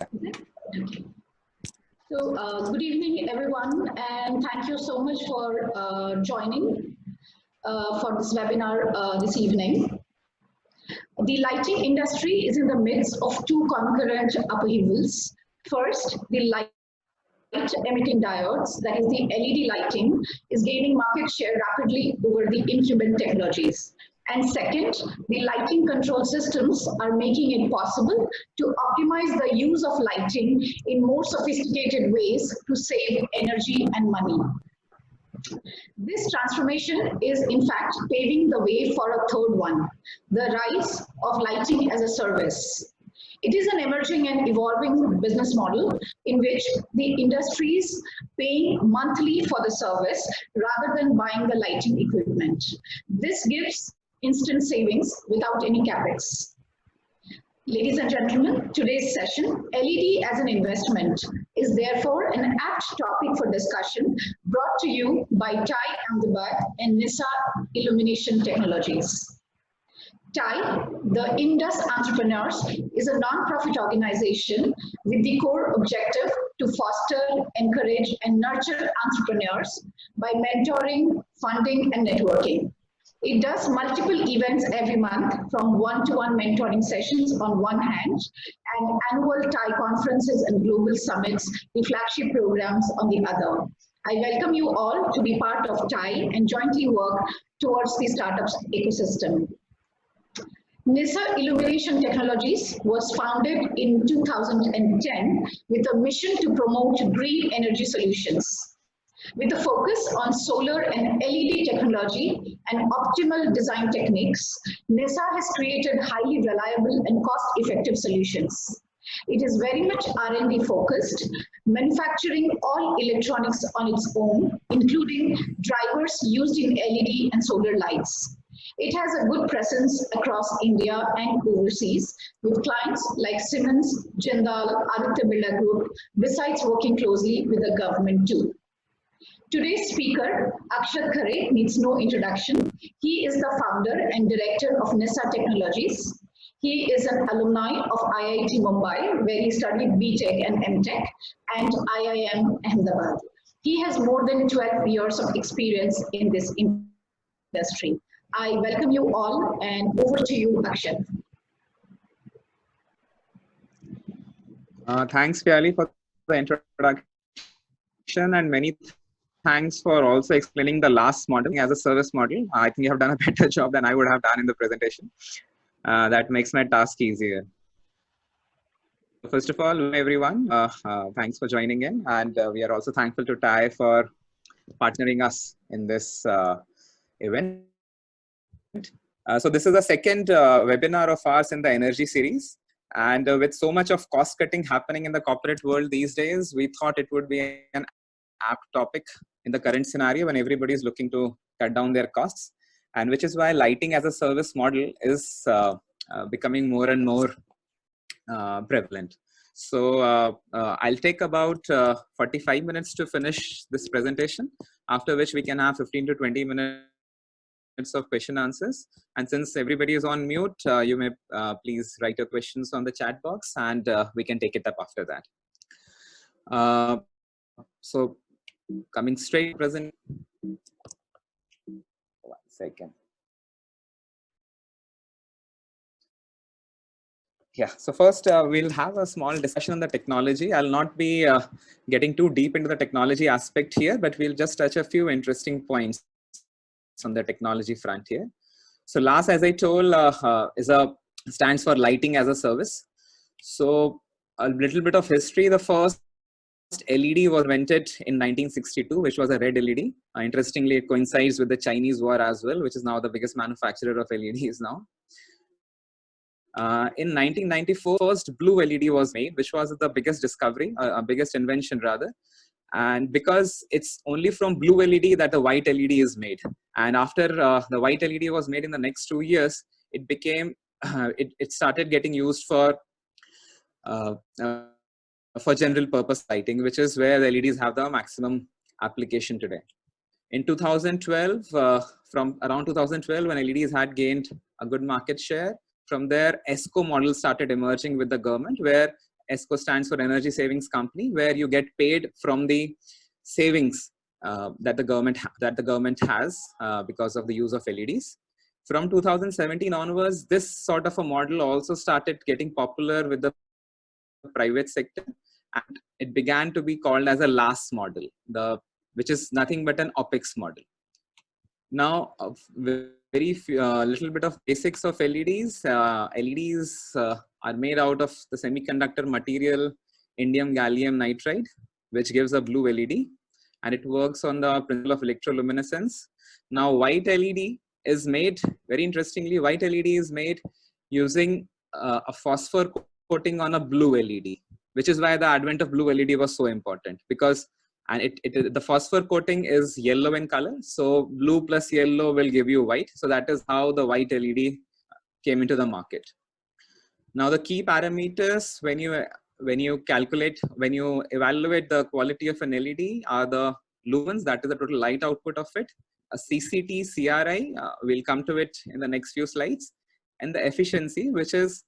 Okay. So, good evening, everyone, and thank you so much for joining for this webinar this evening. The lighting industry is in the midst of two concurrent upheavals. First, the light emitting diodes, that is the LED lighting, is gaining market share rapidly over the incumbent technologies. And second, the lighting control systems are making it possible to optimize the use of lighting in more sophisticated ways to save energy and money. This transformation is in fact paving the way for a third one, the rise of lighting as a service. It is an emerging and evolving business model in which the industry is paying monthly for the service rather than buying the lighting equipment. This gives instant savings without any capex. Ladies and gentlemen, today's session, LED as an investment, is therefore an apt topic for discussion brought to you by TIE Ahmedabad and NISA Illumination Technologies. TIE, the Indus Entrepreneurs, is a non-profit organization with the core objective to foster, encourage, and nurture entrepreneurs by mentoring, funding, and networking. It does multiple events every month, from one-to-one mentoring sessions on one hand and annual TIE conferences and global summits, the flagship programs on the other. I welcome you all to be part of TIE and jointly work towards the startups ecosystem. NISA Illumination Technologies was founded in 2010 with a mission to promote green energy solutions. With a focus on solar and LED technology and optimal design techniques, NISA has created highly reliable and cost-effective solutions. It is very much R&D focused, manufacturing all electronics on its own, including drivers used in LED and solar lights. It has a good presence across India and overseas with clients like Siemens, Jindal, Aditya Birla Group, besides working closely with the government too. Today's speaker, Akshat Khare, needs no introduction. He is the founder and director of NISA Technologies. He is an alumni of IIT Mumbai, where he studied BTech and MTech, and IIM Ahmedabad. He has more than 12 years of experience in this industry. I welcome you all, and over to you, Akshat. Thanks, Piali, for the introduction, and many thanks for also explaining the last model as a service model. I think you have done a better job than I would have done in the presentation. That makes my task easier. First of all, everyone, thanks for joining in. And we are also thankful to TIE for partnering us in this event. So this is the second webinar of ours in the energy series. And with so much of cost cutting happening in the corporate world these days, we thought it would be an apt topic in the current scenario when everybody is looking to cut down their costs, and which is why lighting as a service model is becoming more and more prevalent. So I'll take about 45 minutes to finish this presentation, after which we can have 15 to 20 minutes of question answers. And since everybody is on mute, you may please write your questions on the chat box, and we can take it up after that. So coming straight present. 1 second. Yeah, so first we'll have a small discussion on the technology. I'll not be getting too deep into the technology aspect here, but we'll just touch a few interesting points on the technology front here. So LAS, as I told, stands for Lighting as a Service. So a little bit of history. The first LED was invented in 1962, which was a red LED. Interestingly, it coincides with the Chinese war as well, which is now the biggest manufacturer of LEDs now. In 1994, first blue LED was made, which was the biggest discovery, biggest invention rather. And because it's only from blue LED that the white LED is made. And after the white LED was made in the next 2 years, it became, it started getting used for general purpose lighting, which is where the LEDs have the maximum application today. In 2012, from around 2012, when LEDs had gained a good market share, from there, ESCO models started emerging with the government, where ESCO stands for Energy Savings Company, where you get paid from the savings that the government has because of the use of LEDs. From 2017 onwards, this sort of a model also started getting popular with the private sector, and it began to be called as a LAS model, which is nothing but an OPEX model. Now, very little bit of basics of LEDs. LEDs are made out of the semiconductor material indium gallium nitride, which gives a blue LED, and it works on the principle of electroluminescence. Now, white LED is made, very interestingly, white LED is made using a phosphor coating on a blue LED, which is why the advent of blue LED was so important, because the phosphor coating is yellow in color, so blue plus yellow will give you white. So that is how the white LED came into the market. Now, the key parameters when you evaluate the quality of an LED are the lumens, that is the total light output of it, a CCT, CRI, we'll come to it in the next few slides, and the efficiency, which is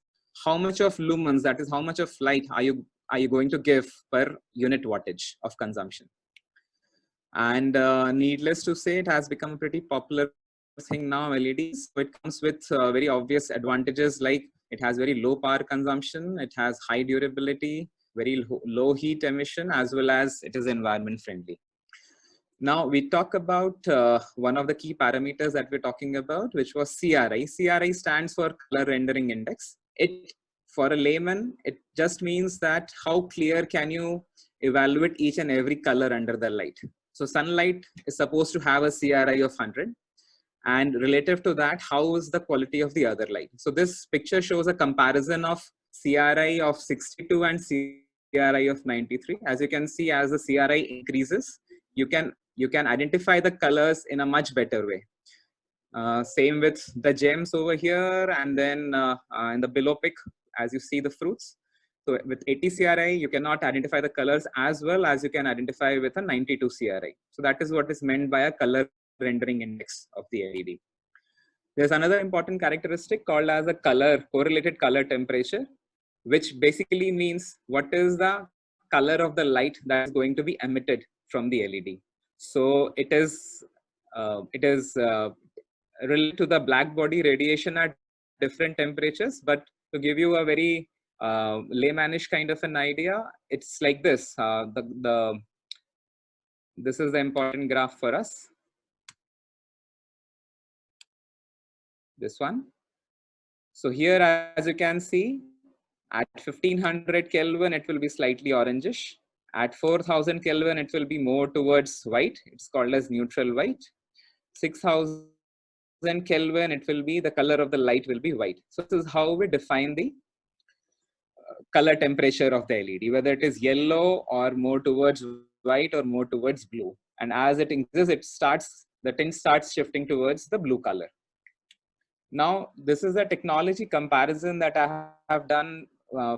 how much of lumens, that is how much of light are you going to give per unit wattage of consumption. And needless to say, it has become a pretty popular thing now, LEDs. So it comes with very obvious advantages, like it has very low power consumption, it has high durability, very low heat emission, as well as it is environment friendly. Now we talk about one of the key parameters that we're talking about, which was CRI. CRI stands for color rendering index. For a layman, it just means that how clear can you evaluate each and every color under the light. So sunlight is supposed to have a CRI of 100. And relative to that, how is the quality of the other light? So this picture shows a comparison of CRI of 62 and CRI of 93. As you can see, as the CRI increases, you can identify the colors in a much better way. Same with the gems over here, and then in the below pic, as you see the fruits. So with 80 CRI, you cannot identify the colors as well as you can identify with a 92 CRI. So that is what is meant by a color rendering index of the LED. There's another important characteristic called as a correlated color temperature, which basically means what is the color of the light that is going to be emitted from the LED. So it is related to the black body radiation at different temperatures, but to give you a very laymanish kind of an idea, it's like this. This is the important graph for us. This one. So here, as you can see, at 1500 Kelvin, it will be slightly orangish. At 4000 Kelvin, it will be more towards white. It's called as neutral white. 6000 Kelvin, it will be the color of the light will be white. So this is how we define the color temperature of the LED, whether it is yellow or more towards white or more towards blue. And as it increases, the tint starts shifting towards the blue color. Now, this is a technology comparison that I have done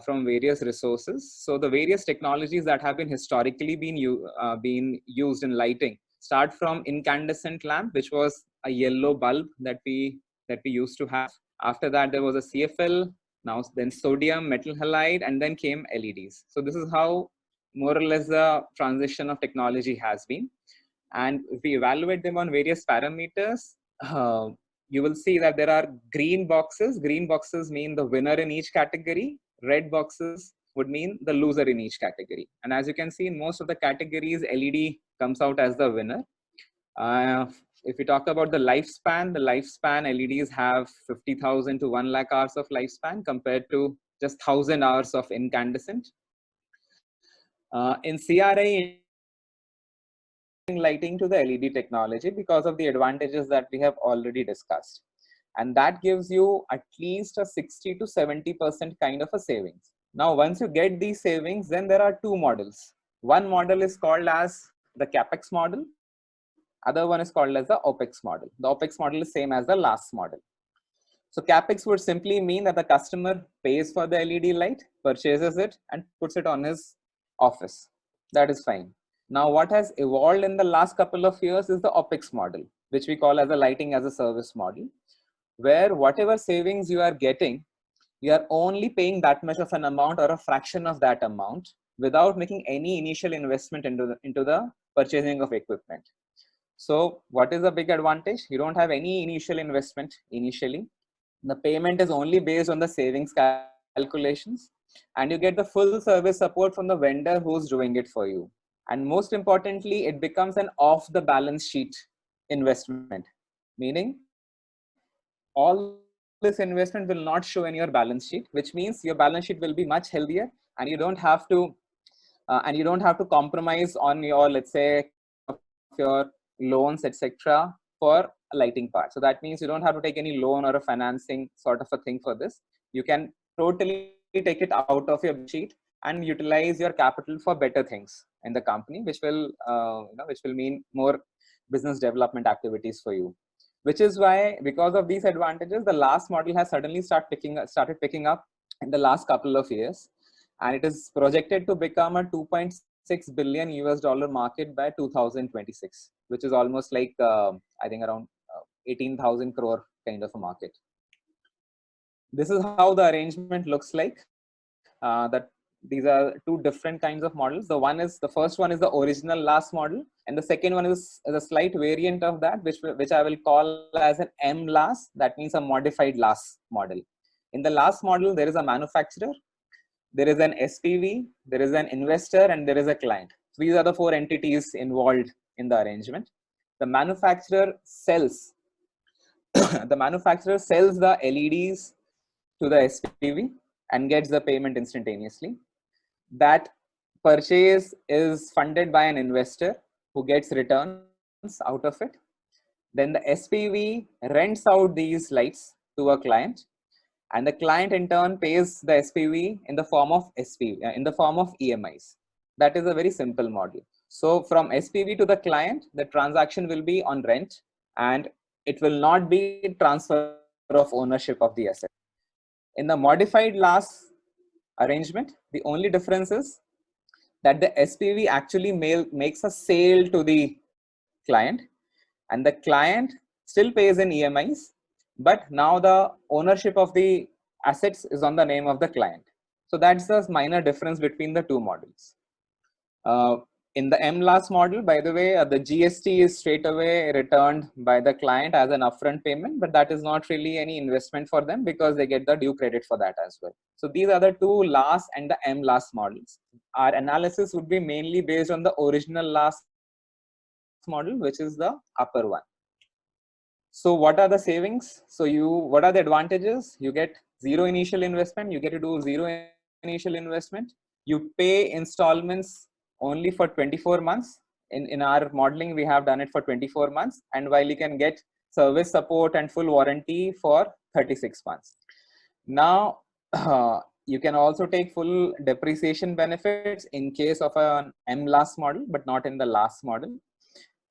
from various resources. So the various technologies that have been historically been used in lighting start from incandescent lamp, which was a yellow bulb that we used to have. After that, there was a CFL, then sodium metal halide, and then came LEDs. So this is how more or less the transition of technology has been. And if we evaluate them on various parameters, you will see that there are green boxes. Green boxes mean the winner in each category. Red boxes would mean the loser in each category. And as you can see, in most of the categories, LED comes out as the winner. If we talk about the lifespan LEDs have 50,000 to 1 lakh hours of lifespan compared to just 1,000 hours of incandescent. In CRI, lighting to the LED technology because of the advantages that we have already discussed. And that gives you at least a 60 to 70% kind of a savings. Now, once you get these savings, then there are two models. One model is called as the CapEx model. Other one is called as the OPEX model. The OPEX model is same as the last model. So CapEx would simply mean that the customer pays for the LED light, purchases it, and puts it on his office. That is fine. Now, what has evolved in the last couple of years is the OPEX model, which we call as a lighting as a service model, where whatever savings you are getting, you are only paying that much of an amount or a fraction of that amount without making any initial investment into the purchasing of equipment. So what is the big advantage? You don't have any initial investment initially. The payment is only based on the savings calculations, and you get the full service support from the vendor who's doing it for you. And most importantly, it becomes an off the balance sheet investment, meaning all this investment will not show in your balance sheet, which means your balance sheet will be much healthier, and you don't have to compromise on your, let's say, your loans, etc., for lighting part. So that means you don't have to take any loan or a financing sort of a thing for this. You can totally take it out of your sheet and utilize your capital for better things in the company, which will mean more business development activities for you. Which is why, because of these advantages, the last model has suddenly started picking up in the last couple of years, and it is projected to become a 2.6 billion US dollar market by 2026, which is almost like I think around 18,000 crore kind of a market. This is how the arrangement looks like. That these are two different kinds of models. The first one is the original LAS model, and the second one is a slight variant of that, which I will call as an MLAS. That means a modified LAS model. In the LAS model, there is a manufacturer, there is an SPV, there is an investor, and there is a client. So these are the four entities involved in the arrangement. The manufacturer sells the LEDs to the SPV and gets the payment instantaneously. That purchase is funded by an investor who gets returns out of it. Then the SPV rents out these lights to a client, and the client in turn pays the SPV in the form of EMIs. That is a very simple model. So from SPV to the client, the transaction will be on rent, and it will not be transfer of ownership of the asset. In the modified LAS arrangement, the only difference is that the SPV actually makes a sale to the client, and the client still pays in EMIs, but now the ownership of the assets is on the name of the client. So that's the minor difference between the two models. In the MLAS model, by the way, the GST is straight away returned by the client as an upfront payment, but that is not really any investment for them because they get the due credit for that as well. So these are the two LAS and the MLAS models. Our analysis would be mainly based on the original LAS model, which is the upper one. So what are the savings? What are the advantages? You get zero initial investment. You get to do zero initial investment. You pay installments only for 24 months. In our modeling, we have done it for 24 months. And while you can get service support and full warranty for 36 months. Now, you can also take full depreciation benefits in case of an MLAS model, but not in the LAS model.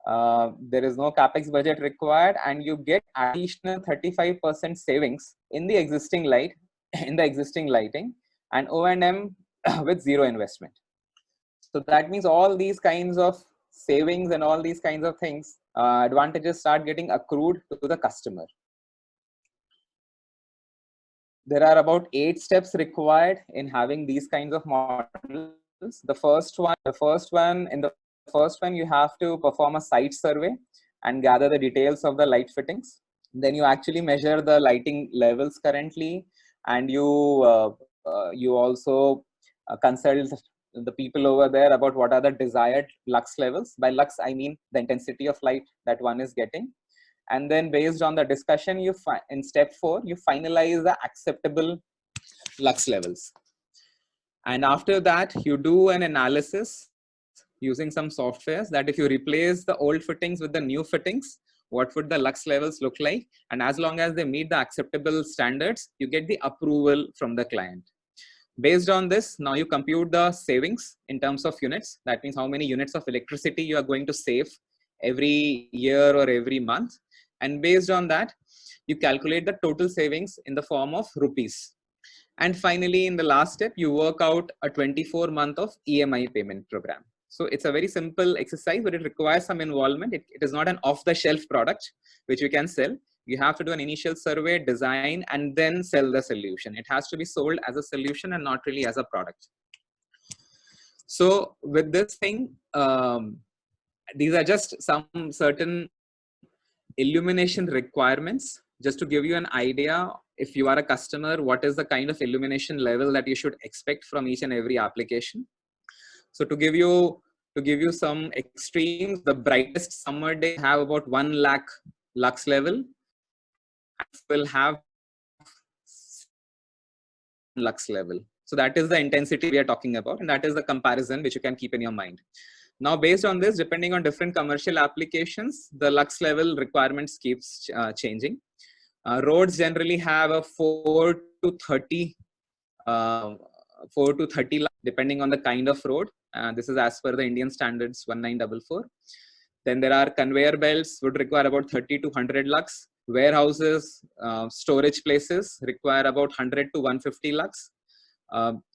There is no capex budget required, and you get additional 35% savings in the existing lighting, and O&M with zero investment. So that means all these kinds of savings and all these kinds of things, advantages start getting accrued to the customer. There are about 8 steps required in having these kinds of models. The first one, you have to perform a site survey and gather the details of the light fittings. Then you actually measure the lighting levels currently, and you also consult the people over there about what are the desired lux levels. By lux, I mean the intensity of light that one is getting. And then based on the discussion, in step 4, you finalize the acceptable lux levels. And after that, you do an analysis using some softwares that if you replace the old fittings with the new fittings, what would the lux levels look like? And as long as they meet the acceptable standards, you get the approval from the client. Based on this, now you compute the savings in terms of units. That means how many units of electricity you are going to save every year or every month. And based on that, you calculate the total savings in the form of rupees. And finally, in the last step, you work out a 24-month of EMI payment program. So it's a very simple exercise, but it requires some involvement. It is not an off-the-shelf product which you can sell. You have to do an initial survey, design, and then sell the solution. It has to be sold as a solution and not really as a product. So with this thing, these are just some certain illumination requirements, just to give you an idea. If you are a customer, what is the kind of illumination level that you should expect from each and every application? So to give you some extremes, the brightest summer day have about 1 lakh lux level, will have lux level. So that is the intensity we are talking about, and that is the comparison which you can keep in your mind. Now, based on this, depending on different commercial applications, the lux level requirements keeps changing. Roads generally have a 4 to 30 lux, depending on the kind of road. This is as per the Indian standards 1944. Then there are conveyor belts would require about 30 to 100 lux. Warehouses, storage places require about 100 to 150 lux.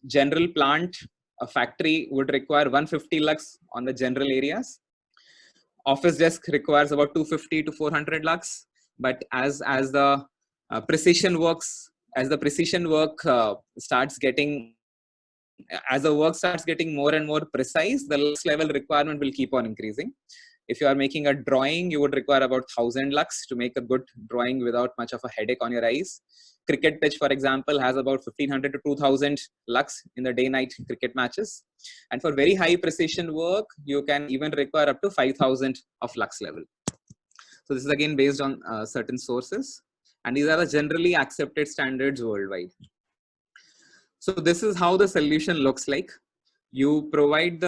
General plant, a factory would require 150 lux on the general areas. Office desk requires about 250 to 400 lux. But as the precision work starts getting, as the work starts getting more and more precise, the lux level requirement will keep on increasing. If you are making a drawing, you would require about 1000 lux to make a good drawing without much of a headache on your eyes. Cricket pitch, for example, has about 1500 to 2000 lux in the day-night cricket matches. And for very high precision work, you can even require up to 5000 of lux level. So this is again based on certain sources. And these are the generally accepted standards worldwide. So this is how the solution looks like. You provide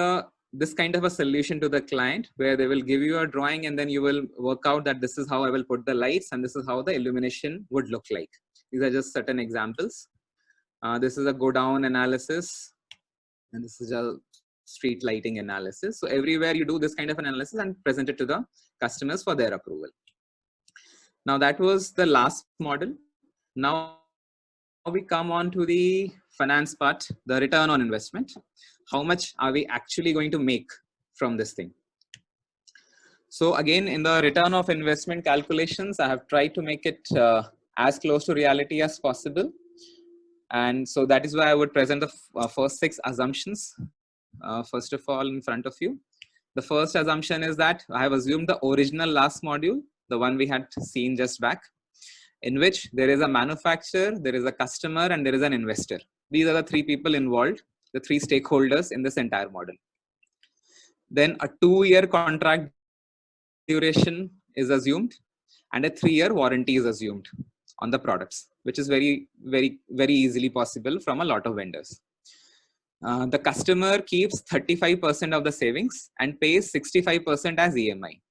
this kind of a solution to the client, where they will give you a drawing, and then you will work out that this is how I will put the lights and this is how the illumination would look like. These are just certain examples. This is a go down analysis, and this is a street lighting analysis. So everywhere you do this kind of an analysis and present it to the customers for their approval. Now that was the last model. Now we come on to the finance part, the return on investment. How much are we actually going to make from this thing? So again, in the return of investment calculations, I have tried to make it as close to reality as possible. And so that is why I would present the first 6 assumptions, first of all, in front of you. The first assumption is that I have assumed the original last module, the one we had seen just back, in which there is a manufacturer, there is a customer, and there is an investor. These are the 3 people involved, the 3 stakeholders in this entire model. Then a 2-year contract duration is assumed, and a 3-year warranty is assumed on the products, which is very, very, very easily possible from a lot of vendors. The customer keeps 35% of the savings and pays 65% as EMI.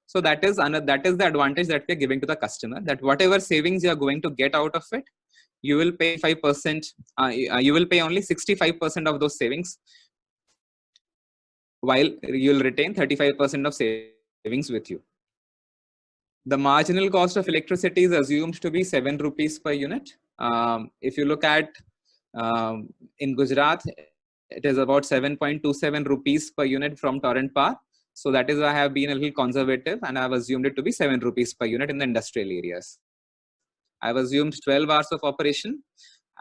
So that is the advantage that we are giving to the customer, that whatever savings you are going to get out of it, you will pay 5%. You will pay only 65% of those savings, while you will retain 35% of savings with you. The marginal cost of electricity is assumed to be 7 rupees per unit. If you look at in Gujarat, it is about 7.27 rupees per unit from Torrent Power. So that is why I have been a little conservative, and I have assumed it to be 7 rupees per unit in the industrial areas. I have assumed 12 hours of operation,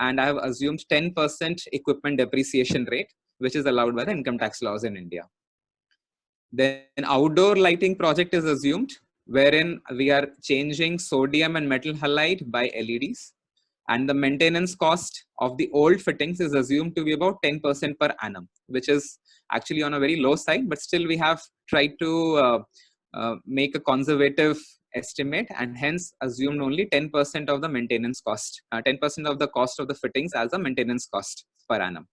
and I have assumed 10% equipment depreciation rate, which is allowed by the income tax laws in India. Then outdoor lighting project is assumed, wherein we are changing sodium and metal halide by LEDs. And the maintenance cost of the old fittings is assumed to be about 10% per annum, which is actually on a very low side, but still we have tried to make a conservative estimate, and hence assumed only 10% of the maintenance cost, 10% of the cost of the fittings as a maintenance cost per annum.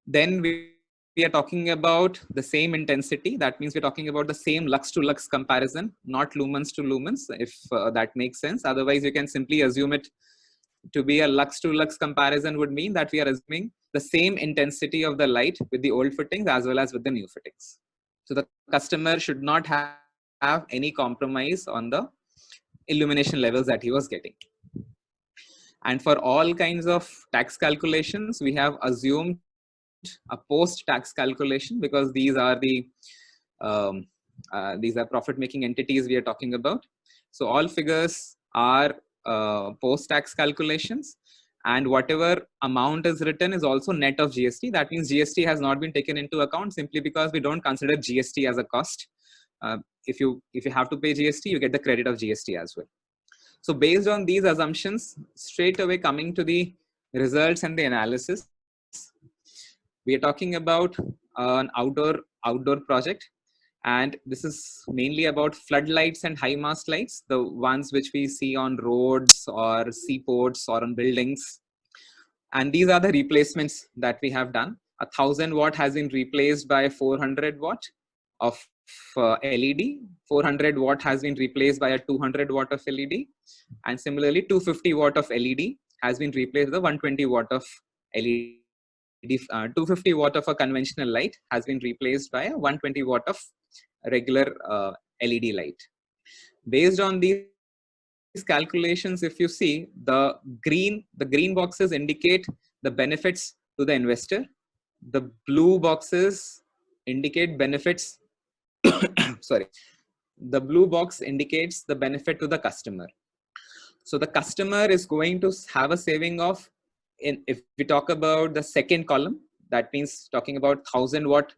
Then we are talking about the same intensity. That means we're talking about the same lux to lux comparison, not lumens to lumens, if that makes sense. Otherwise, you can simply assume it to be a lux to lux comparison would mean that we are assuming the same intensity of the light with the old fittings as well as with the new fittings. So the customer should not have any compromise on the illumination levels that he was getting. And for all kinds of tax calculations, we have assumed a post-tax calculation, because these are the profit-making entities we are talking about. So all figures are post-tax calculations, and whatever amount is written is also net of GST. That means GST has not been taken into account simply because we don't consider GST as a cost. If you have to pay GST, you get the credit of GST as well. So based on these assumptions, straight away coming to the results and the analysis, we are talking about an outdoor project, and this is mainly about floodlights and high mast lights, the ones which we see on roads or seaports or on buildings. And these are the replacements that we have done. 1000 watt has been replaced by 400 watt of LED. 400 watt has been replaced by a 200 watt of LED. And similarly, 250 watt of LED has been replaced with a 120 watt of LED. 250 watt of a conventional light has been replaced by a 120 watt of regular LED light. Based on these calculations, if you see, the green boxes indicate the benefits to the investor. The blue boxes indicate benefits. Sorry. The blue box indicates the benefit to the customer. So the customer is going to have a saving of, if we talk about the second column, that means talking about 1000 watt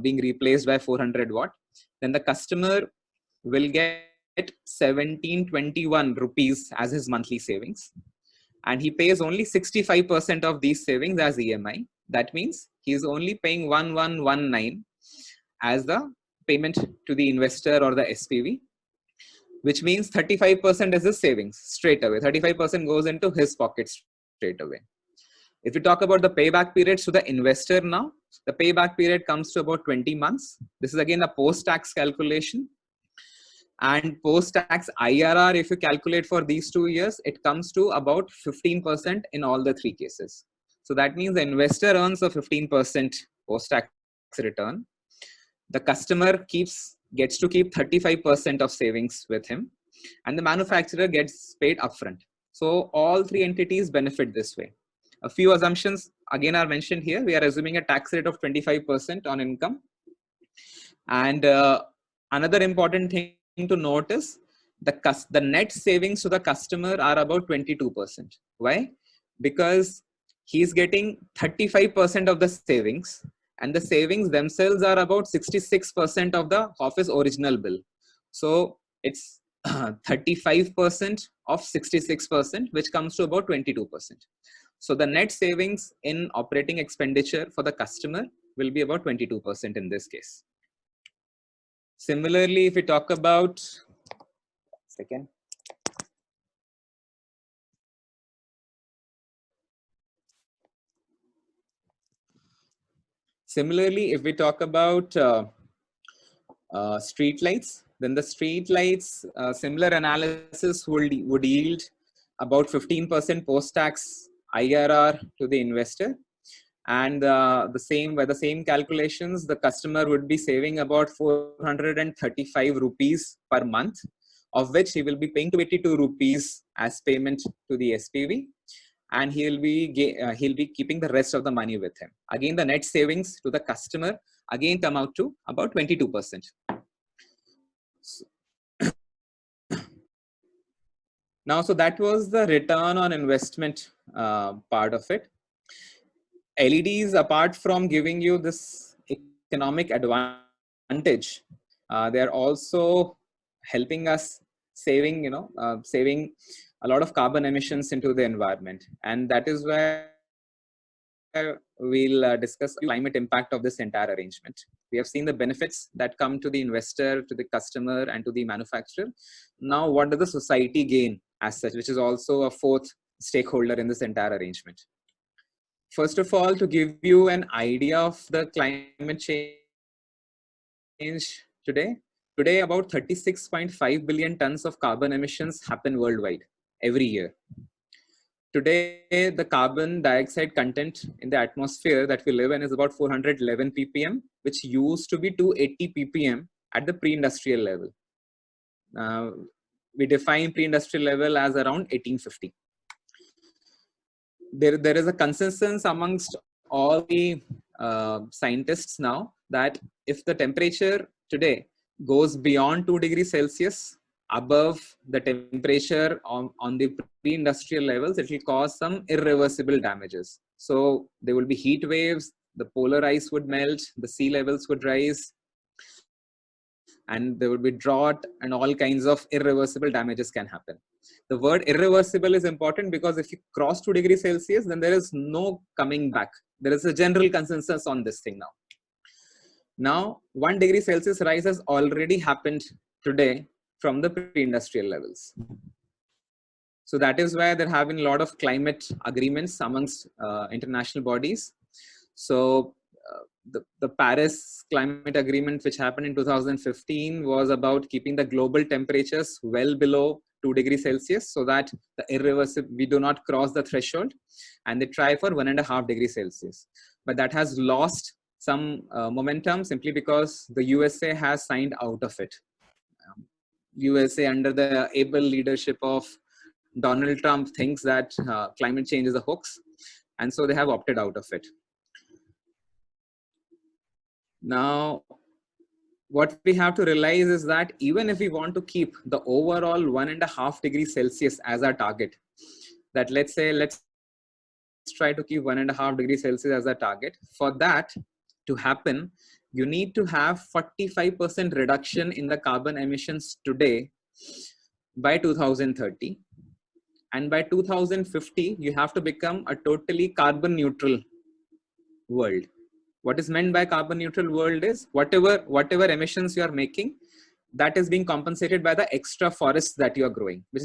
being replaced by 400 watt, then the customer will get 1721 rupees as his monthly savings, and he pays only 65% of these savings as EMI. That means he is only paying 1119 as the payment to the investor or the SPV, which means 35% is his savings straight away. 35% goes into his pockets straight away. If we talk about the payback periods to the investor now, the payback period comes to about 20 months. This is again a post-tax calculation. And post-tax IRR, if you calculate for these 2 years, it comes to about 15% in all the 3 cases. So that means the investor earns a 15% post-tax return. The customer gets to keep 35% of savings with him, and the manufacturer gets paid upfront. So all 3 entities benefit this way. A few assumptions again are mentioned here. We are assuming a tax rate of 25% on income. And another important thing to note is the net savings to the customer are about 22%. Why? Because he's getting 35% of the savings, and the savings themselves are about 66% of his original bill. So it's 35% of 66%, which comes to about 22%. So the net savings in operating expenditure for the customer will be about 22% in this case. Similarly, if we talk about, Similarly, if we talk about street lights, then the street lights, similar analysis would yield about 15% post-tax IRR to the investor. And by the same calculations, the customer would be saving about 435 rupees per month, of which he will be paying 82 rupees as payment to the SPV, and he'll be keeping the rest of the money with him. Again, the net savings to the customer again come out to about 22%. Now, so that was the return on investment part of it. LEDs, apart from giving you this economic advantage, they're also helping us saving a lot of carbon emissions into the environment. And that is where we'll discuss the climate impact of this entire arrangement. We have seen the benefits that come to the investor, to the customer, and to the manufacturer. Now, what does the society gain as such, which is also a fourth stakeholder in this entire arrangement? First of all, to give you an idea of the climate change today about 36.5 billion tons of carbon emissions happen worldwide every year. Today, the carbon dioxide content in the atmosphere that we live in is about 411 ppm, which used to be 280 ppm at the pre-industrial level. We define pre-industrial level as around 1850. There is a consensus amongst all the scientists now that if the temperature today goes beyond 2 degrees Celsius, above the temperature on the pre-industrial levels, it will cause some irreversible damages. So there will be heat waves, the polar ice would melt, the sea levels would rise, and there would be drought, and all kinds of irreversible damages can happen. The word irreversible is important because if you cross 2 degrees Celsius, then there is no coming back. There is a general consensus on this thing now. Now, 1 degree Celsius rise has already happened today from the pre-industrial levels. So that is why there have been a lot of climate agreements amongst international bodies. So the Paris Climate Agreement, which happened in 2015, was about keeping the global temperatures well below 2 degrees Celsius so that the irreversible, we do not cross the threshold, and they try for 1.5 degrees Celsius. But that has lost some momentum simply because the USA has signed out of it. USA, under the able leadership of Donald Trump, thinks that climate change is a hoax, and so they have opted out of it. Now, what we have to realize is that even if we want to keep the overall 1.5 degrees Celsius as our target, that let's try to keep 1.5 degrees Celsius as a target. For that to happen, you need to have 45% reduction in the carbon emissions today by 2030. And by 2050, you have to become a totally carbon neutral world. What is meant by carbon neutral world is whatever emissions you are making, that is being compensated by the extra forests that you are growing, which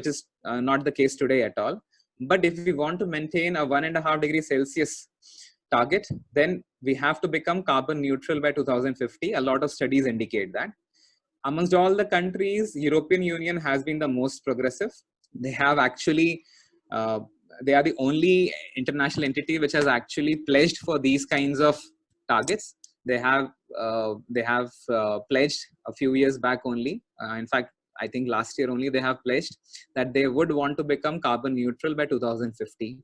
is not the case today at all. But if we want to maintain a 1.5 degrees Celsius target, then we have to become carbon neutral by 2050. A lot of studies indicate that. Amongst all the countries, European Union has been the most progressive. They have actually they are the only international entity which has actually pledged for these kinds of targets. They have pledged a few years back only. In fact, I think last year only they have pledged that they would want to become carbon neutral by 2050.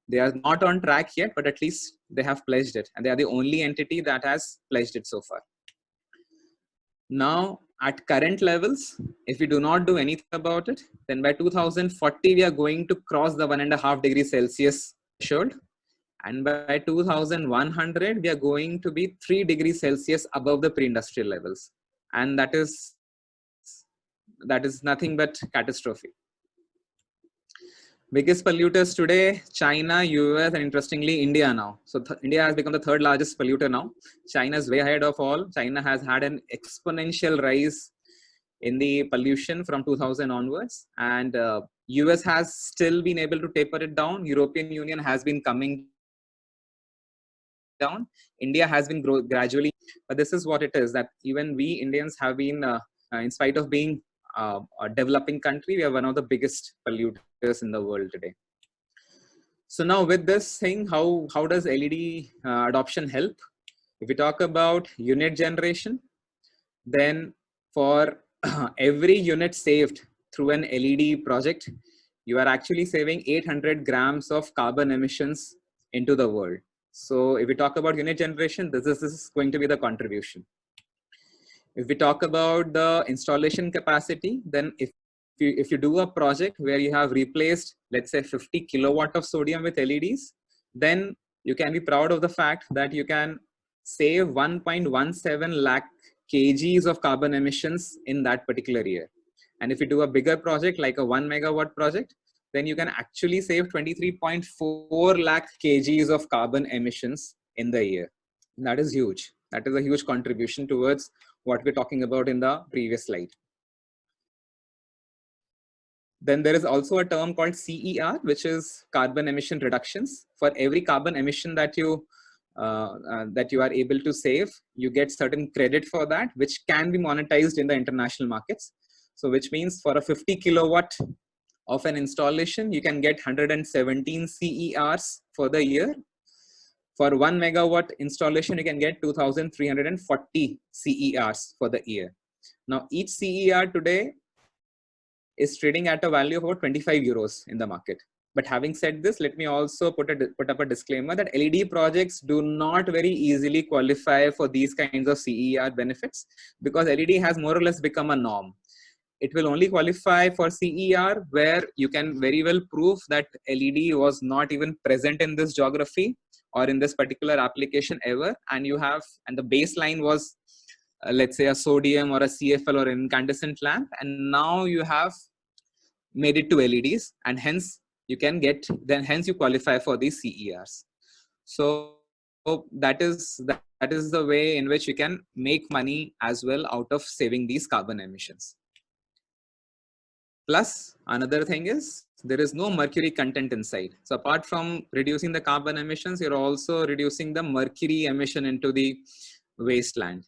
They are not on track yet, but at least they have pledged it, and they are the only entity that has pledged it so far. Now, at current levels, if we do not do anything about it, then by 2040, we are going to cross the 1.5 degrees Celsius threshold. And by 2100, we are going to be 3 degrees Celsius above the pre-industrial levels. And that is nothing but catastrophe. Biggest polluters today, China, US, and interestingly, India now. So India has become the third largest polluter now. China is way ahead of all. China has had an exponential rise in the pollution from 2000 onwards. And US has still been able to taper it down. European Union has been coming down. India has been gradually. But this is what it is, that even we Indians have been, in spite of being a developing country, we are one of the biggest polluters in the world today. So now with this thing, how does LED adoption help? If we talk about unit generation, then for every unit saved through an LED project, you are actually saving 800 grams of carbon emissions into the world. So if we talk about unit generation, this is going to be the contribution. If we talk about the installation capacity, then if you do a project where you have replaced, let's say 50 kilowatt of sodium with LEDs, then you can be proud of the fact that you can save 1.17 lakh kgs of carbon emissions in that particular year. And if you do a bigger project like a 1 megawatt project, then you can actually save 23.4 lakh kgs of carbon emissions in the year. That is huge. That is a huge contribution towards what we're talking about in the previous slide. Then there is also a term called CER, which is carbon emission reductions. For every carbon emission that you are able to save, you get certain credit for that, which can be monetized in the international markets. So which means for a 50 kilowatt of an installation, you can get 117 CERs for the year. For 1 megawatt installation, you can get 2,340 CERs for the year. Now, each CER today is trading at a value of about 25 euros in the market. But having said this, let me also put up a disclaimer that LED projects do not very easily qualify for these kinds of CER benefits, because LED has more or less become a norm. it will only qualify for CER where you can very well prove that LED was not even present in this geography or in this particular application ever, and the baseline was let's say a sodium or a CFL or an incandescent lamp, and now you have made it to LEDs, and hence you qualify for these CERs. So that is the way in which you can make money as well out of saving these carbon emissions. Plus, another thing is there is no mercury content inside. So apart from reducing the carbon emissions, you're also reducing the mercury emission into the wasteland.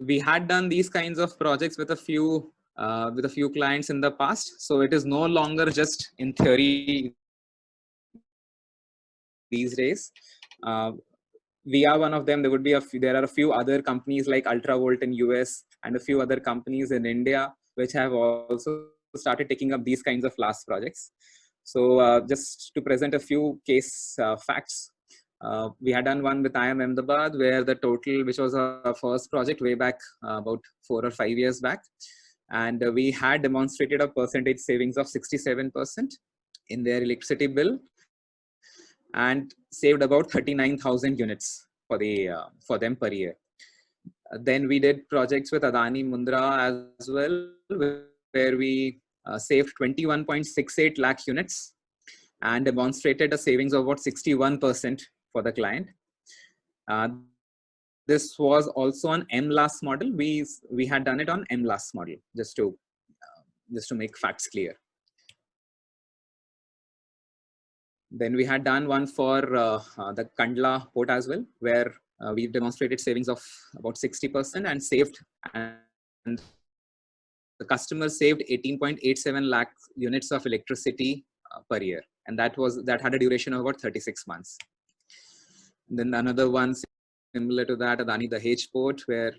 We had done these kinds of projects with a few clients in the past. So it is no longer just in theory these days. We are one of them. There are a few other companies like Ultravolt in US and a few other companies in India which have also started taking up these kinds of last projects. So just to present a few case facts, we had done one with IIM Ahmedabad where the total, which was our first project way back about 4 or 5 years back, and we had demonstrated a percentage savings of 67% in their electricity bill and saved about 39,000 units for them per year. Then we did projects with Adani Mundra as well, where we saved 21.68 lakh units and demonstrated a savings of about 61% for the client. This was also on MLAS model. We had done it on MLAS model, just to make facts clear. Then we had done one for the Kandla port as well, where we've demonstrated savings of about 60% and the customer saved 18.87 lakh units of electricity per year. And that had a duration of about 36 months. Then another one similar to that, Adani Dahej port, where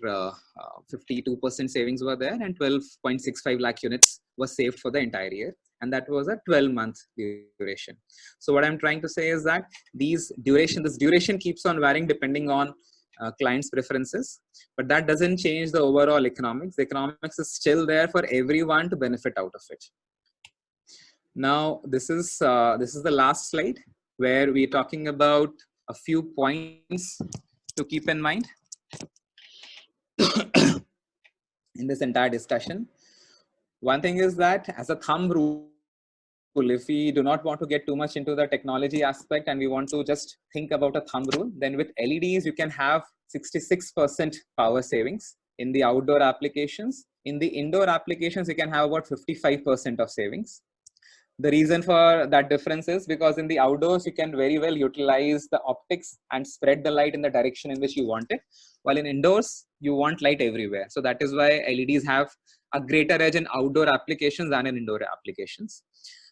52% savings were there and 12.65 lakh units was saved for the entire year. And that was a 12-month duration. So what I'm trying to say is that this duration keeps on varying depending on clients' preferences, but that doesn't change the overall economics. The economics is still there for everyone to benefit out of it. Now, this is the last slide where we're talking about a few points to keep in mind in this entire discussion. One thing is that as a thumb rule, if we do not want to get too much into the technology aspect and we want to just think about a thumb rule, then with LEDs, you can have 66% power savings in the outdoor applications. In the indoor applications, you can have about 55% of savings. The reason for that difference is because in the outdoors, you can very well utilize the optics and spread the light in the direction in which you want it. While in indoors, you want light everywhere. So that is why LEDs have a greater edge in outdoor applications than in indoor applications.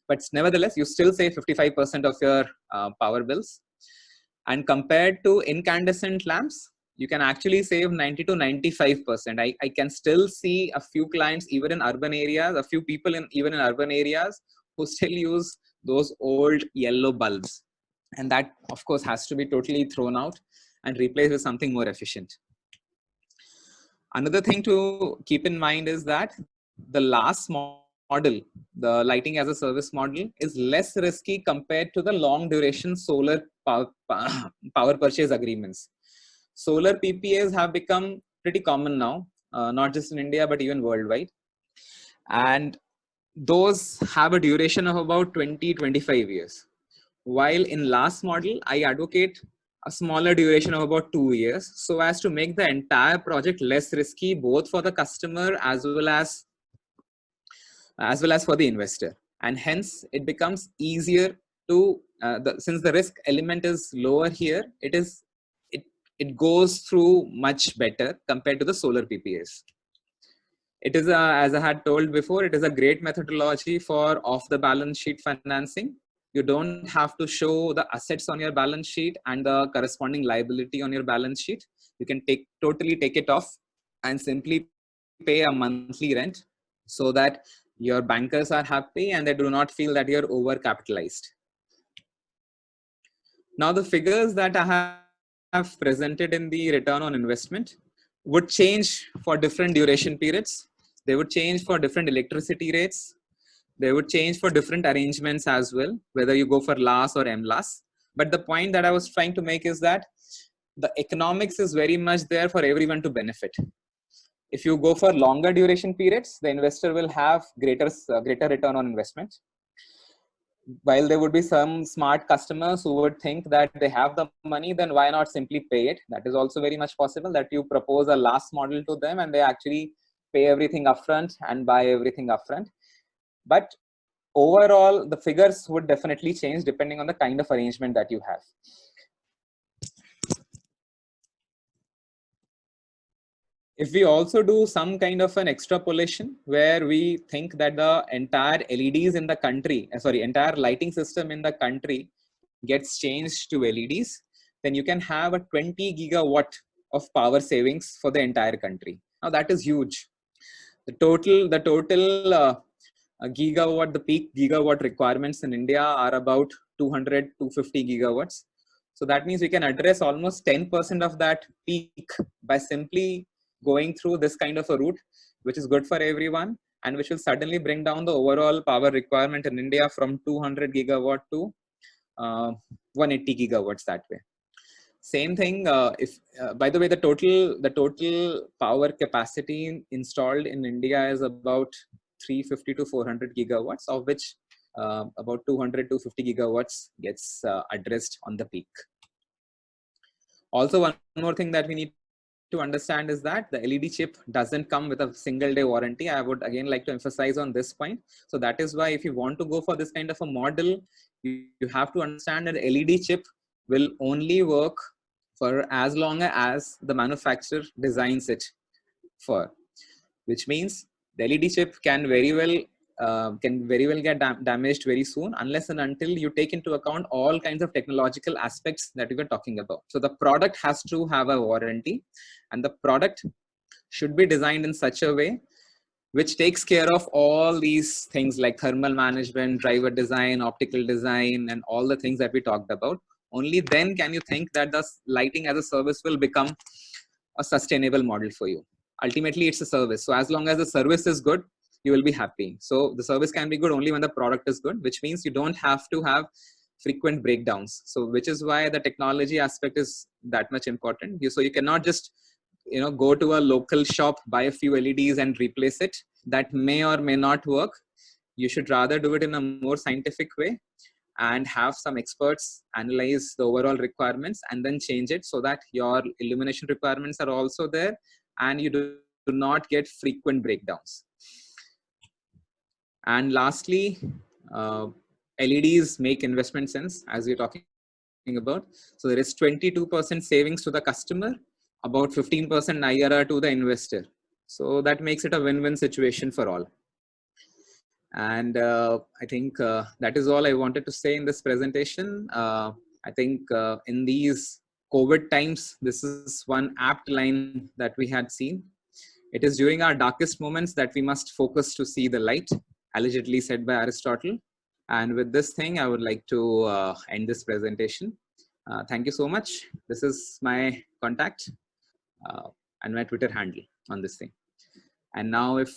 But nevertheless, you still save 55% of your power bills. And compared to incandescent lamps, you can actually save 90 to 95%. I can still see a few clients, even in urban areas, a few people even in urban areas who still use those old yellow bulbs. And that, of course, has to be totally thrown out and replaced with something more efficient. Another thing to keep in mind is that the last model, the lighting as a service model, is less risky compared to the long duration solar power purchase agreements. Solar PPAs have become pretty common now, not just in India, but even worldwide. And those have a duration of about 20-25 years. While in last model, I advocate a smaller duration of about 2 years, so as to make the entire project less risky, both for the customer as well as for the investor. And hence it becomes easier to, since the risk element is lower here, it goes through much better compared to the solar PPAs. It is, as I had told before, it is a great methodology for off the balance sheet financing. You don't have to show the assets on your balance sheet and the corresponding liability on your balance sheet. You can totally take it off and simply pay a monthly rent so that your bankers are happy and they do not feel that you're overcapitalized. Now, the figures that I have presented in the return on investment would change for different duration periods. They would change for different electricity rates. They would change for different arrangements as well, whether you go for LAS or MLAS. But the point that I was trying to make is that the economics is very much there for everyone to benefit. If you go for longer duration periods, the investor will have greater return on investment. While there would be some smart customers who would think that they have the money, then why not simply pay it? That is also very much possible, that you propose a last model to them and they actually pay everything upfront and buy everything upfront. But overall, the figures would definitely change depending on the kind of arrangement that you have. If we also do some kind of an extrapolation where we think that the entire LEDs in the country, entire lighting system in the country gets changed to LEDs, then you can have a 20 gigawatt of power savings for the entire country. Now that is huge. The total gigawatt, the peak gigawatt requirements in India are about 200 to 50 gigawatts. So that means we can address almost 10% of that peak by simply going through this kind of a route, which is good for everyone and which will suddenly bring down the overall power requirement in India from 200 gigawatt to 180 gigawatts that way. Same thing, by the way, the total power capacity installed in India is about 350 to 400 gigawatts, of which about 200 to 50 gigawatts gets addressed on the peak. Also, one more thing that we need to understand is that the LED chip doesn't come with a single day warranty. I would again like to emphasize on this point. So that is why if you want to go for this kind of a model, you have to understand that the LED chip will only work for as long as the manufacturer designs it for, which means the LED chip can very well get damaged very soon, unless and until you take into account all kinds of technological aspects that we were talking about. So the product has to have a warranty, and the product should be designed in such a way which takes care of all these things like thermal management, driver design, optical design, and all the things that we talked about. Only then can you think that the lighting as a service will become a sustainable model for you. Ultimately, it's a service. So as long as the service is good, you will be happy. So the service can be good only when the product is good, which means you don't have to have frequent breakdowns. So which is why the technology aspect is that much important. So you cannot just go to a local shop, buy a few LEDs and replace it. That may or may not work. You should rather do it in a more scientific way and have some experts analyze the overall requirements and then change it so that your illumination requirements are also there and you do not get frequent breakdowns. And lastly, LEDs make investment sense, as we're talking about. So there is 22% savings to the customer, about 15% IRR to the investor. So that makes it a win-win situation for all. And I think that is all I wanted to say in this presentation. I think in these COVID times, this is one apt line that we had seen. It is during our darkest moments that we must focus to see the light, allegedly said by Aristotle. And with this thing, I would like to end this presentation. Thank you so much. This is my contact and my Twitter handle on this thing. And now if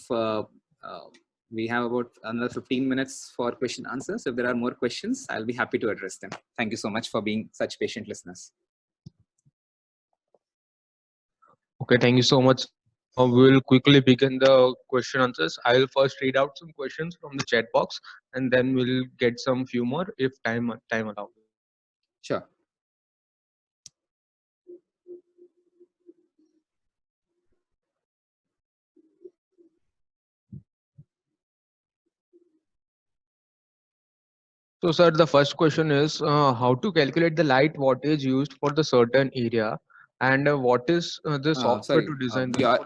we have about another 15 minutes for question answers. If there are more questions, I'll be happy to address them. Thank you so much for being such patient listeners. Okay, thank you so much. We'll quickly begin the question answers. I'll first read out some questions from the chat box, and then we'll get some few more if time allows. Sure. So, sir, the first question is how to calculate the light wattage used for the certain area, and what is the software to design the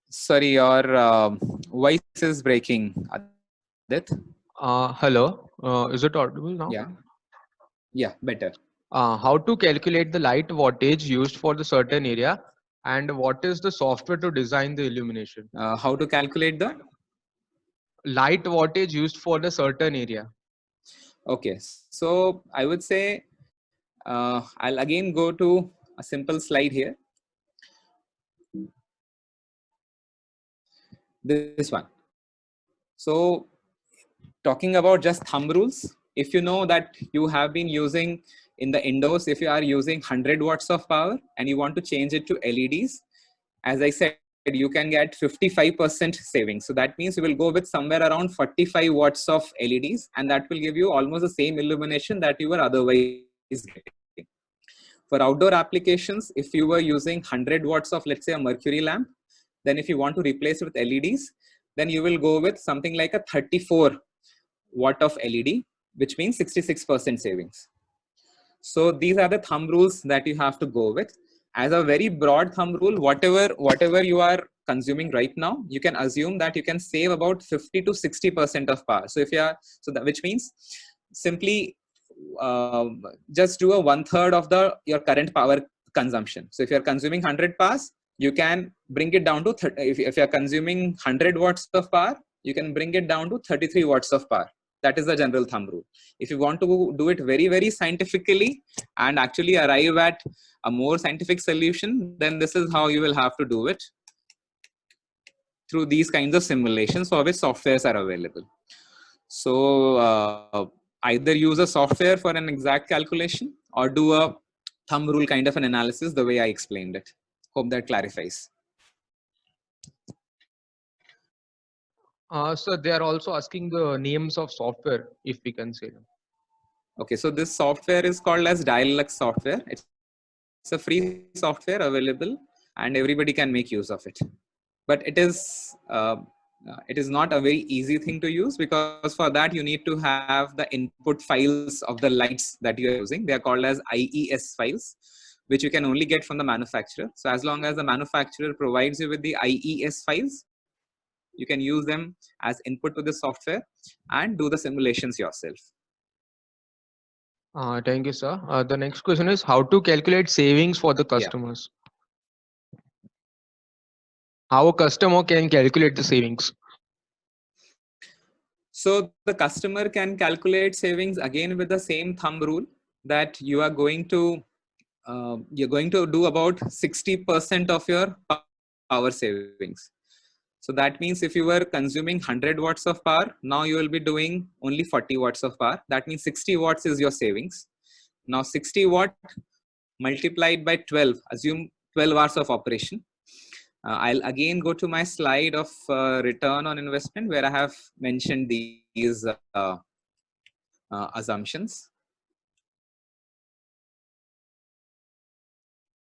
Sorry, your voice is breaking, Adit. Hello, is it audible now? Yeah, better. How to calculate the light wattage used for the certain area, and what is the software to design the illumination? How to calculate the light wattage used for the certain area? Okay, so I would say I'll again go to a simple slide here. This one. So talking about just thumb rules, if you know that you have been using in the indoors, if you are using 100 watts of power and you want to change it to LEDs, as I said, you can get 55% savings. So that means you will go with somewhere around 45 watts of LEDs, and that will give you almost the same illumination that you were otherwise getting. For outdoor applications, if you were using 100 watts of, let's say, a mercury lamp, then if you want to replace it with LEDs, then you will go with something like a 34 watt of LED, which means 66% savings. So these are the thumb rules that you have to go with. As a very broad thumb rule, whatever you are consuming right now, you can assume that you can save about 50 to 60% of power. So if you are, so that, which means simply just do a 1/3 of your current power consumption. So if you're consuming 100 powers, you can bring it down to 30. If you're consuming 100 watts of power, you can bring it down to 33 watts of power. That is the general thumb rule. If you want to do it very, very scientifically and actually arrive at a more scientific solution, then this is how you will have to do it, through these kinds of simulations for which softwares are available. So either use a software for an exact calculation or do a thumb rule kind of an analysis the way I explained it. Hope that clarifies. So they are also asking the names of software, if we can say them. Okay, so this software is called as Diallux software. It's a free software available and everybody can make use of it. But it is not a very easy thing to use, because for that you need to have the input files of the lights that you are using. They are called as IES files, which you can only get from the manufacturer. So as long as the manufacturer provides you with the IES files, you can use them as input to the software and do the simulations yourself. Thank you, sir. The next question is how to calculate savings for the customers. Yeah. How a customer can calculate the savings. So the customer can calculate savings again with the same thumb rule, that you are going to you're going to do about 60% of your power savings. So that means if you were consuming 100 watts of power, now you will be doing only 40 watts of power. That means 60 watts is your savings. Now 60 watt multiplied by 12, assume 12 hours of operation. I'll again go to my slide of return on investment, where I have mentioned these assumptions.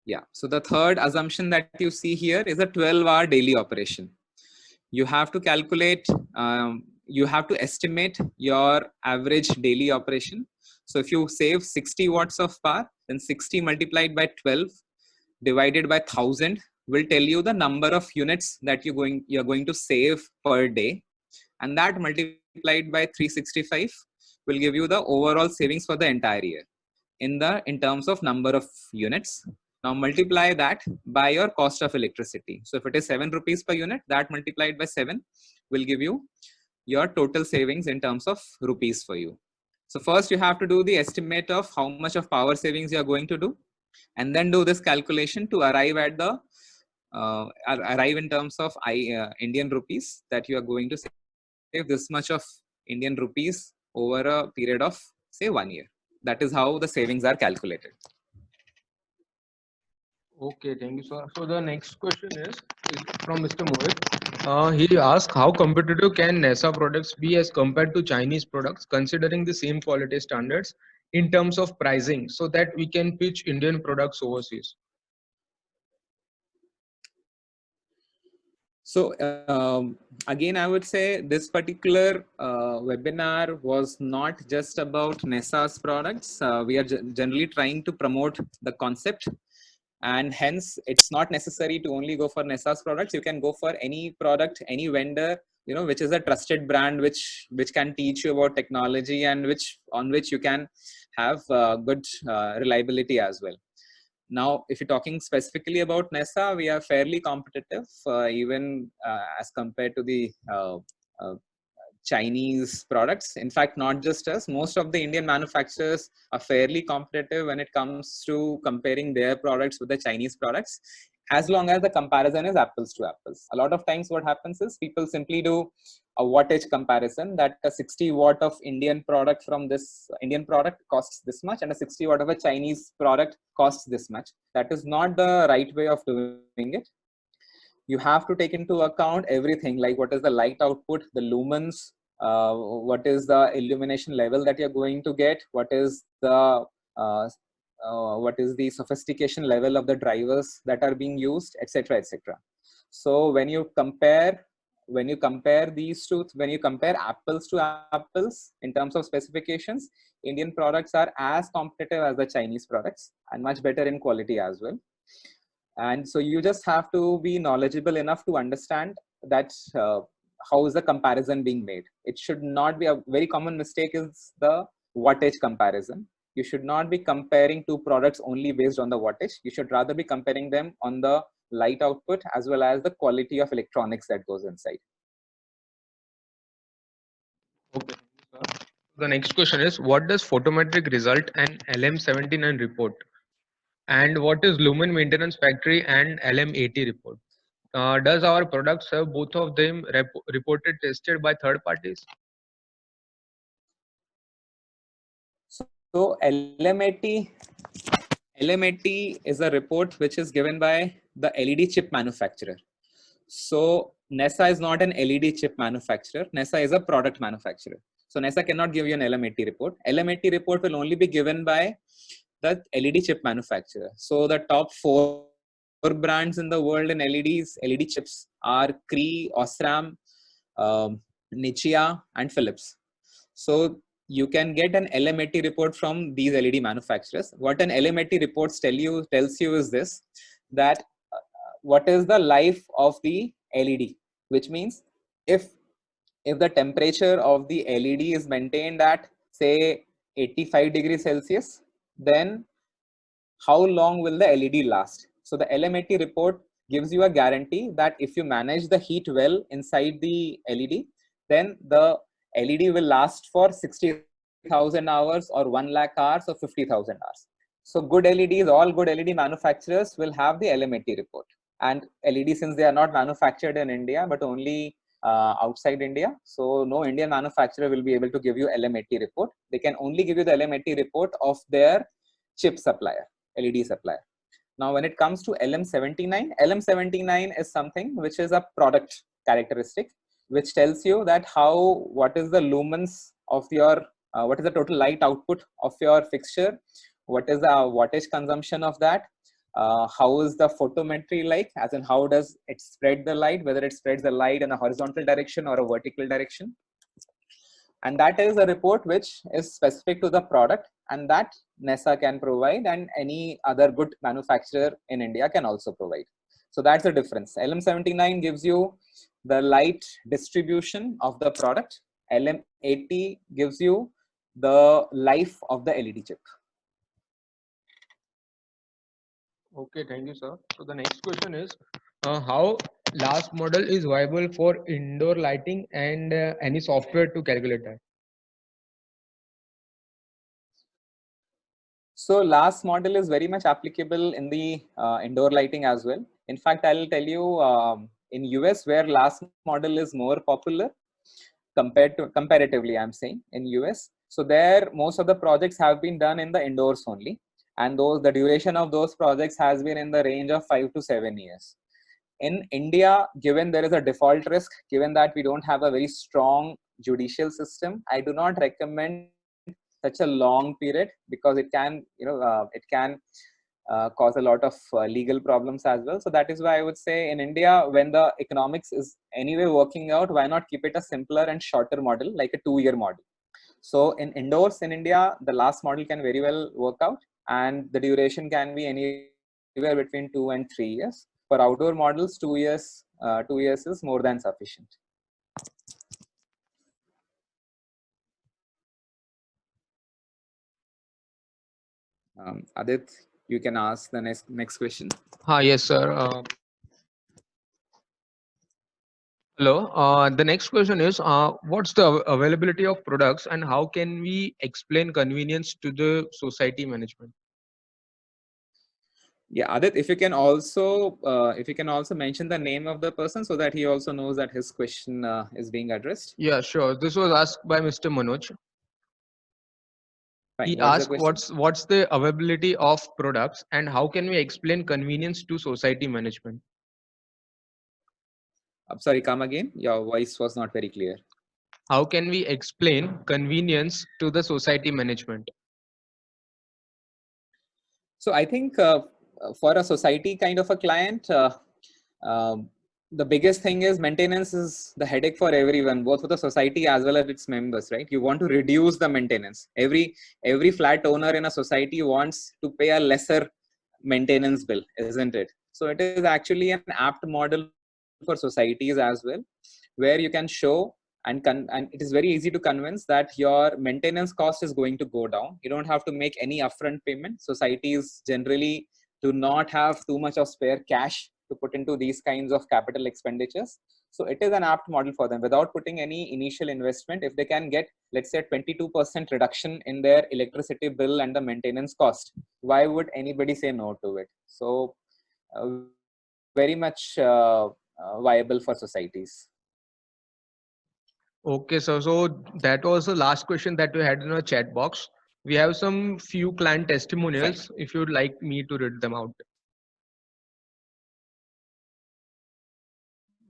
Yeah, so the third assumption that you see here is a 12-hour daily operation. You have to calculate, you have to estimate your average daily operation. So if you save 60 watts of power, then 60 multiplied by 12 divided by 1000 will tell you the number of units that you're going to save per day. And that multiplied by 365 will give you the overall savings for the entire year in terms of number of units. Now multiply that by your cost of electricity. So if it is 7 rupees per unit, that multiplied by 7 will give you your total savings in terms of rupees for you. So first you have to do the estimate of how much of power savings you are going to do, and then do this calculation to arrive at the arrive in terms of Indian rupees, that you are going to save this much of Indian rupees over a period of say 1 year. That is how the savings are calculated. Okay, thank you, sir. So the next question is from Mr. Mohit. He asked, how competitive can NASA products be as compared to Chinese products, considering the same quality standards in terms of pricing, so that we can pitch Indian products overseas? So again, I would say this particular webinar was not just about NESA's products. We are generally trying to promote the concept, and hence it's not necessary to only go for NESA's products. You can go for any product, any vendor, which is a trusted brand, which can teach you about technology, and on which you can have good reliability as well. Now, if you're talking specifically about NESA, we are fairly competitive, even as compared to the Chinese products. In fact, not just us, most of the Indian manufacturers are fairly competitive when it comes to comparing their products with the Chinese products, as long as the comparison is apples to apples. A lot of times what happens is people simply do a wattage comparison, that a 60 watt of Indian product from this Indian product costs this much and a 60 watt of a Chinese product costs this much. That is not the right way of doing it. You have to take into account everything, like what is the light output, the lumens, what is the illumination level that you're going to get, what is the sophistication level of the drivers that are being used, etc., etc. So when you compare these two, when you compare apples to apples in terms of specifications, Indian products are as competitive as the Chinese products and much better in quality as well. And so you just have to be knowledgeable enough to understand that how is the comparison being made. It should not be, a very common mistake is the wattage comparison. You should not be comparing two products only based on the wattage. You should rather be comparing them on the light output as well as the quality of electronics that goes inside. Okay. The next question is, what does photometric result and LM79 report? And what is lumen maintenance factory and LM80 report? Does our products have both of them reported tested by third parties? So LM80 is a report which is given by the LED chip manufacturer. So NESA is not an LED chip manufacturer. NESA is a product manufacturer. So NESA cannot give you an LM80 report. LM80 report will only be given by the LED chip manufacturer. So the top four brands in the world in LED chips are Cree, Osram, Nichia, and Philips. So you can get an LM80 report from these LED manufacturers. What an LM80 report tells you is this, that what is the life of the LED, which means if the temperature of the LED is maintained at say 85 degrees Celsius, then how long will the LED last? So the LM80 report gives you a guarantee that if you manage the heat well inside the LED, then the LED will last for 60,000 hours or 1 lakh hours or 50,000 hours. So good LEDs, all good LED manufacturers will have the LM80 report. And LED, since they are not manufactured in India, but only outside India, so no Indian manufacturer will be able to give you LM80 report. They can only give you the LM80 report of their chip supplier, LED supplier. Now, when it comes to LM79, LM79 is something which is a product characteristic, which tells you that what is the lumens of your, what is the total light output of your fixture, what is the wattage consumption of that, how is the photometry like, as in how does it spread the light, whether it spreads the light in a horizontal direction or a vertical direction. And that is a report which is specific to the product, and that NESA can provide and any other good manufacturer in India can also provide. So that's the difference. LM79 gives you the light distribution of the product. LM80 gives you the life of the LED chip. Okay, thank you, sir. So the next question is, how last model is viable for indoor lighting and any software to calculate that? So last model is very much applicable in the indoor lighting as well. In fact, I'll tell you in US where last model is more popular comparatively, I'm saying in US. So there most of the projects have been done in the indoors only. And the duration of those projects has been in the range of 5 to 7 years. In India, given there is a default risk, given that we don't have a very strong judicial system, I do not recommend such a long period because it can, cause a lot of legal problems as well. So that is why I would say in India, when the economics is anyway working out, why not keep it a simpler and shorter model, like a 2-year model. So in indoors in India, the last model can very well work out, and the duration can be anywhere between 2 and 3 years. For outdoor models, 2 years is more than sufficient. Adit, you can ask the next question. Yes, sir. Hello. The next question is, what's the availability of products and how can we explain convenience to the society management? Yeah, Adit, if you can also mention the name of the person so that he also knows that his question is being addressed. Yeah, sure. This was asked by Mr. Manoj. Fine. He What is the asked, question? what's the availability of products and how can we explain convenience to society management? I'm sorry, come again. Your voice was not very clear. How can we explain convenience to the society management? So I think for a society kind of a client, um, the biggest thing is maintenance is the headache for everyone, both for the society as well as its members, right? You want to reduce the maintenance. Every flat owner in a society wants to pay a lesser maintenance bill, isn't it? So it is actually an apt model for societies as well, where you can show and it is very easy to convince that your maintenance cost is going to go down. You don't have to make any upfront payment. Societies generally do not have too much of spare cash to put into these kinds of capital expenditures. So it is an apt model for them without putting any initial investment. If they can get, let's say, 22% reduction in their electricity bill and the maintenance cost, why would anybody say no to it? So very much viable for societies. Okay, so that was the last question that we had in our chat box. We have some few client Fine. testimonials if you'd like me to read them out.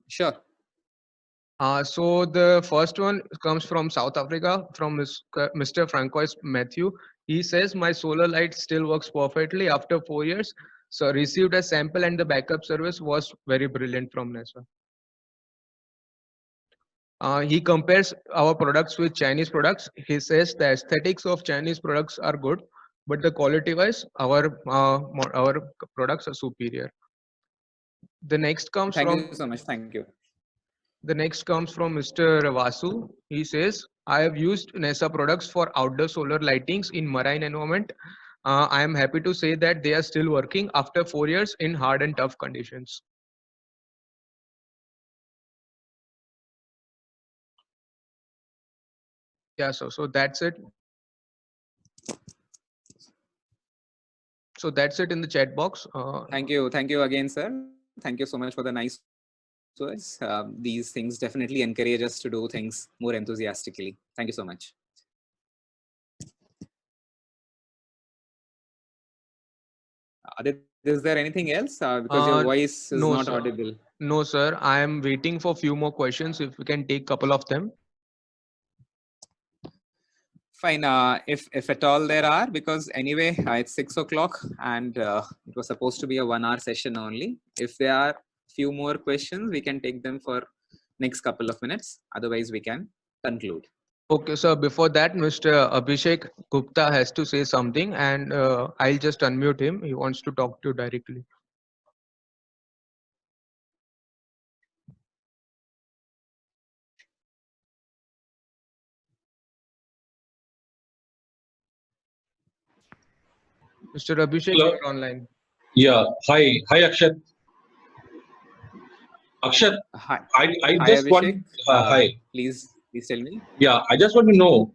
Sure. So the first one comes from South Africa, from Mr. Francois Matthew. He says, my solar light still works perfectly after 4 years. So received a sample and the backup service was very brilliant from NESA. He compares our products with Chinese products. He says the aesthetics of Chinese products are good, but the quality-wise, our products are superior. The next comes Thank from you so much. Thank you. The next comes from Mr. Vasu. He says, I have used NESA products for outdoor solar lightings in marine environment. I am happy to say that they are still working after 4 years in hard and tough conditions. Yeah, so that's it. So that's it in the chat box. Thank you. Thank you again, sir. Thank you so much for the nice words. These things definitely encourage us to do things more enthusiastically. Thank you so much. Is there anything else? Because your voice is no, not sir. audible. No, sir. I am waiting for few more questions. If we can take couple of them. Fine. If at all there are, because anyway, it's 6 o'clock and it was supposed to be a 1 hour session only. If there are few more questions, we can take them for next couple of minutes. Otherwise, we can conclude. Okay, so before that, Mr. Abhishek Gupta has to say something and I'll just unmute him. He wants to talk to you directly. Mr. Abhishek, Hello. you're online. Yeah. Hi, Akshat. Akshat, Hi. I Hi, just want. Abhishek. Hi. Please tell me. Yeah, I just want to know,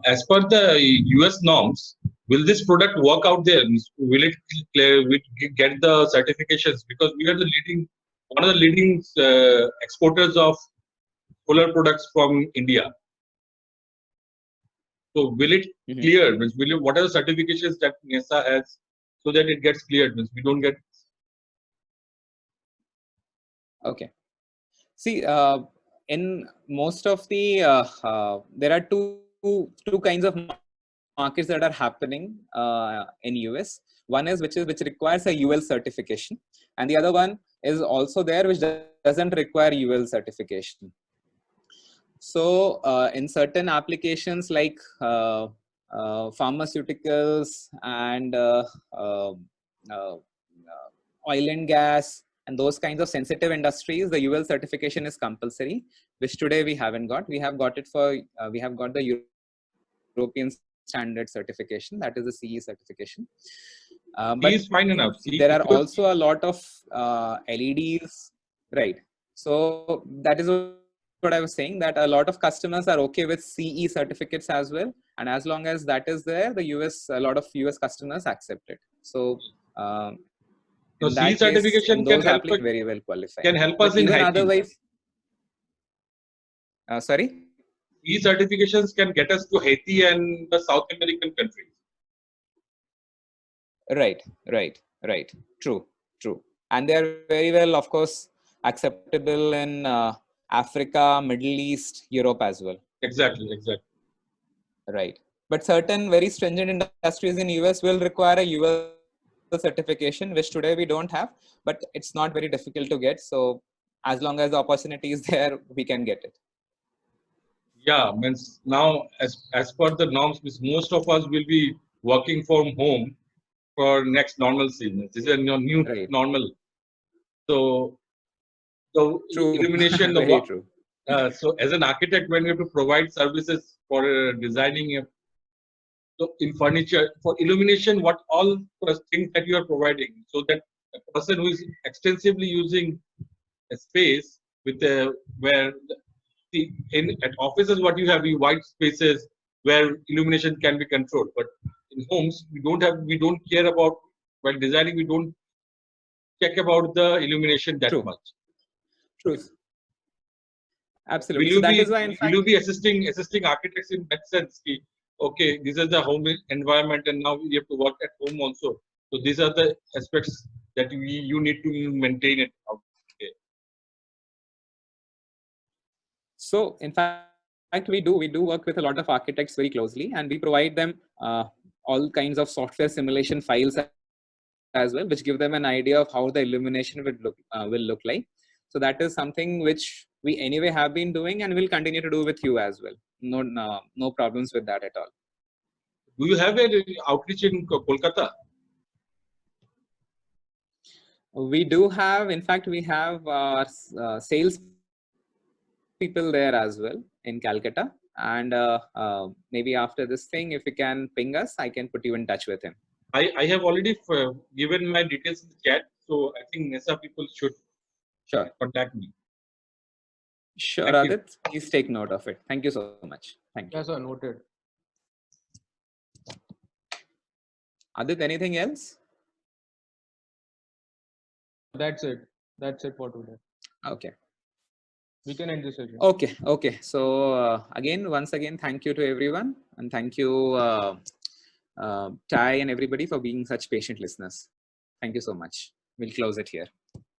as per the US norms, will this product work out there? Will it get the certifications? Because we are one of the leading exporters of solar products from India. So will it clear? What are the certifications that NESA has so that it gets cleared? We don't get. Okay. See, in most of the there are two kinds of markets that are happening in US. One is which requires a UL certification, and the other one is also there which doesn't require UL certification. So in certain applications like pharmaceuticals and oil and gas and those kinds of sensitive industries, the UL certification is compulsory, which today we haven't got. We have got it for we have got the European standard certification, that is the CE certification. But is fine enough. there are also a lot of LEDs, right? So that is what I was saying, that a lot of customers are okay with CE certificates as well. And as long as that is there, a lot of US customers accept it. So So in CE that case, in certification those applications, very well qualified. can help But us in even hygiene. otherwise, sorry? These certifications can get us to Haiti and the South American countries. Right. True. And they are very well, of course, acceptable in Africa, Middle East, Europe as well. Exactly. Right. But certain very stringent industries in US will require a US certification, which today we don't have, but it's not very difficult to get. So as long as the opportunity is there, we can get it. Yeah, means now as per the norms, means most of us will be working from home for next normalcy. This is a new Right. normal. So the True. illumination, Very true. so as an architect, when you have to provide services for designing so in furniture, for illumination, what all things that you are providing, so that a person who is extensively using a space with a where at offices what you have, you white spaces where illumination can be controlled, but in homes we don't care about, while designing we don't check about the illumination that True. much. True. Absolutely. So that is why, in fact, will you be assisting architects in that sense? Okay, this is the home environment, and now we have to work at home also. So these are the aspects that you need to maintain it out. Okay. So in fact, we do work with a lot of architects very closely, and we provide them all kinds of software simulation files as well, which give them an idea of how the illumination will look like. So that is something which we anyway have been doing and will continue to do with you as well. No problems with that at all. Do you have an outreach in Kolkata? We do have, in fact, we have sales people there as well in Calcutta. And maybe after this thing, if you can ping us, I can put you in touch with him. I have already given my details in the chat, so I think NESA people should contact me. Sure, Thank you. Adit, please take note of it. Thank you so much. Thank you. Yes, sir, noted. Adit, anything else? That's it for today. Okay. We can end this session. Okay. So once again, thank you to everyone, and thank you, Ty and everybody, for being such patient listeners. Thank you so much. We'll close it here.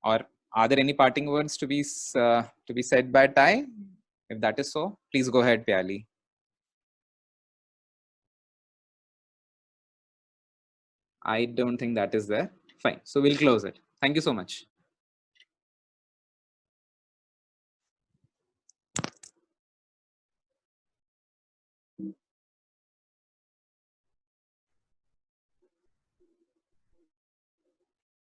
Or are there any parting words to be said by Ty? If that is so, please go ahead, Pyali. I don't think that is there. Fine. So we'll close it. Thank you so much.